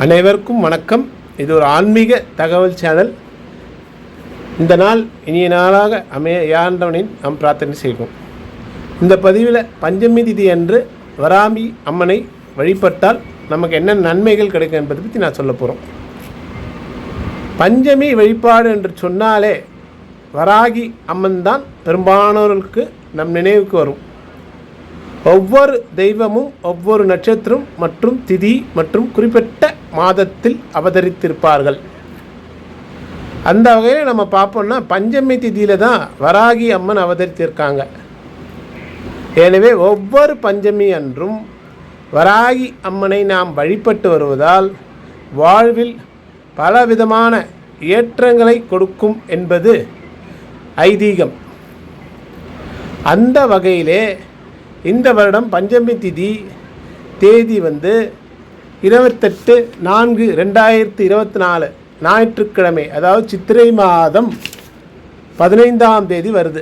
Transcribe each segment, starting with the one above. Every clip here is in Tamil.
அனைவருக்கும் வணக்கம். இது ஒரு ஆன்மீக தகவல் சேனல். இந்த நாள் இனிய நாளாக அமைய யாண்டவனின் நாம் பிரார்த்தனை செய்வோம். இந்த பதிவில் பஞ்சமி திதி அன்று வராகி அம்மனை வழிபட்டால் நமக்கு என்ன நன்மைகள் கிடைக்கும் என்பதை பற்றி நான் சொல்ல போகிறோம். பஞ்சமி வழிபாடு என்று சொன்னாலே வராகி அம்மன் தான் பெரும்பாலானவர்களுக்கு நம் நினைவுக்கு வரும். ஒவ்வொரு தெய்வமும் ஒவ்வொரு நட்சத்திரம் மற்றும் திதி மற்றும் குறிப்பிட்ட மாதத்தில் அவதரித்திருப்பார்கள். அந்த வகையில் நம்ம பார்ப்போம்னா பஞ்சமி திதியில் தான் வராகி அம்மன் அவதரித்திருக்காங்க. எனவே ஒவ்வொரு பஞ்சமி அன்றும் வராகி அம்மனை நாம் வழிபட்டு வருவதால் வாழ்வில் பலவிதமான ஏற்றங்களை கொடுக்கும் என்பது ஐதீகம். அந்த வகையிலே இந்த வருடம் பஞ்சமி திதி தேதி 28/4/2024 ஞாயிற்றுக்கிழமை, அதாவது சித்திரை மாதம் 15ஆம் தேதி வருது.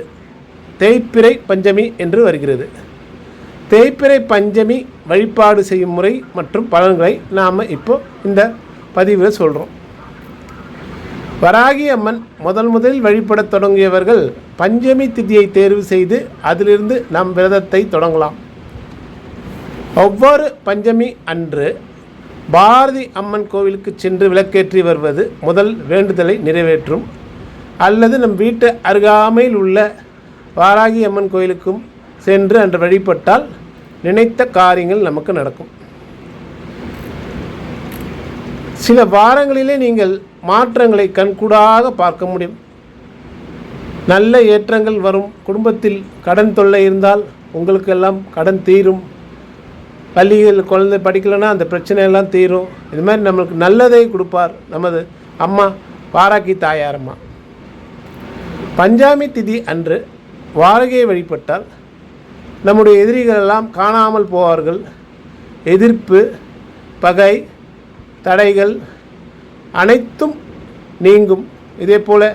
தேய்பிறை பஞ்சமி என்று வருகிறது. தேய்பிறை பஞ்சமி வழிபாடு செய்யும் முறை மற்றும் பலன்களை நாம் இப்போ இந்த பதிவில் சொல்கிறோம். வராகி அம்மன் முதலில் வழிபடத் தொடங்கியவர்கள் பஞ்சமி திதியை தேர்வு செய்து அதிலிருந்து நம் விரதத்தை தொடங்கலாம். ஒவ்வொரு பஞ்சமி அன்று பாரதி அம்மன் கோவிலுக்கு சென்று விளக்கேற்றி வருவது முதல் வேண்டுதலை நிறைவேற்றும். அல்லது நம் வீட்டு அருகாமையில் உள்ள வராகி அம்மன் கோயிலுக்கும் சென்று அன்று வழிபட்டால் நினைத்த காரியங்கள் நமக்கு நடக்கும். சில வாரங்களிலே நீங்கள் மாற்றங்களை கண்கூடாக பார்க்க முடியும். நல்ல ஏற்றங்கள் வரும். குடும்பத்தில் கடன் தொல்லை இருந்தால் உங்களுக்கு எல்லாம் கடன் தீரும். பள்ளிகள் குழந்தை படிக்கலைன்னா அந்த பிரச்சனையெல்லாம் தீரும். இது மாதிரி நம்மளுக்கு நல்லதை கொடுப்பார் நமது அம்மா வாராகி தாயாரம்மா. பஞ்சமி திதி அன்று வாராகியை வழிபட்டால் நம்முடைய எதிரிகள் எல்லாம் காணாமல் போவார்கள். எதிர்ப்பு, பகை, தடைகள் அனைத்தும் நீங்கும். இதே போல்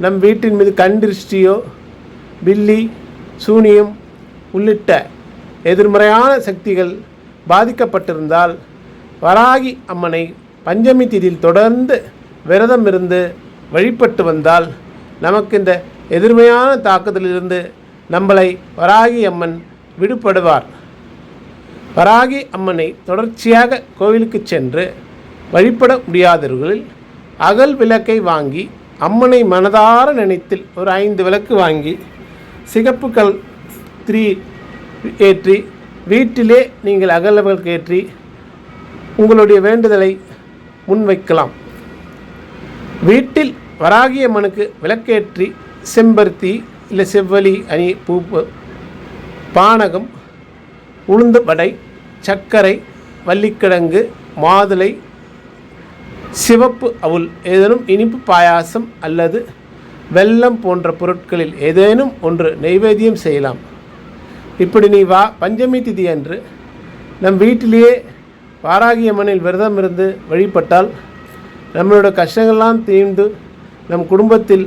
நம் வீட்டின் மீது கண்டிருஷ்டியோ பில்லி சூனியம் உள்ளிட்ட எதிர்மறையான சக்திகள் பாதிக்கப்பட்டிருந்தால் வராகி அம்மனை பஞ்சமி திதியில் தொடர்ந்து விரதம் இருந்து வழிபட்டு வந்தால் நமக்கு இந்த எதிர்மையான தாக்குதலிலிருந்து நம்மளை வராகி அம்மன் விடுபடுவார். வராகி அம்மனை தொடர்ச்சியாக கோவிலுக்கு சென்று வழிபட முடியாதவர்களில் அகல் விளக்கை வாங்கி அம்மனை மனதார நினைத்தில் ஒரு 5 விளக்கு வாங்கி சிகப்பு கல் 3 ஏற்றி வீட்டிலே நீங்கள் அகல் விளக்கு ஏற்றி உங்களுடைய வேண்டுதலை முன்வைக்கலாம். வீட்டில் வராகி அம்மனுக்கு விளக்கேற்றி செம்பருத்தி இல்லை செவ்வலி அணி பூ, பானகம், உளுந்து வடை, சர்க்கரை, வள்ளிக்கிழங்கு, மாதுளை, சிவப்பு அவுல், ஏதேனும் இனிப்பு பாயாசம் அல்லது வெல்லம் போன்ற பொருட்களில் ஏதேனும் ஒன்று நைவேத்தியம் செய்யலாம். இப்படி நீ பஞ்சமி திதி அன்று நம் வீட்டிலேயே வாராகி அம்மனில் விரதம் இருந்து வழிபட்டால் நம்மளோட கஷ்டங்கள்லாம் தீர்ந்து நம் குடும்பத்தில்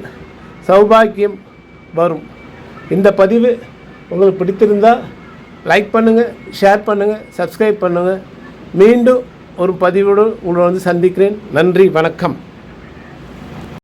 சௌபாக்கியம் வரும். இந்த பதிவு உங்களுக்கு பிடித்திருந்தால் லைக் பண்ணுங்கள், ஷேர் பண்ணுங்கள், சப்ஸ்கிரைப் பண்ணுங்கள். மீண்டும் ஒரு பதிவோடு உங்களை சந்திக்கிறேன். நன்றி, வணக்கம்.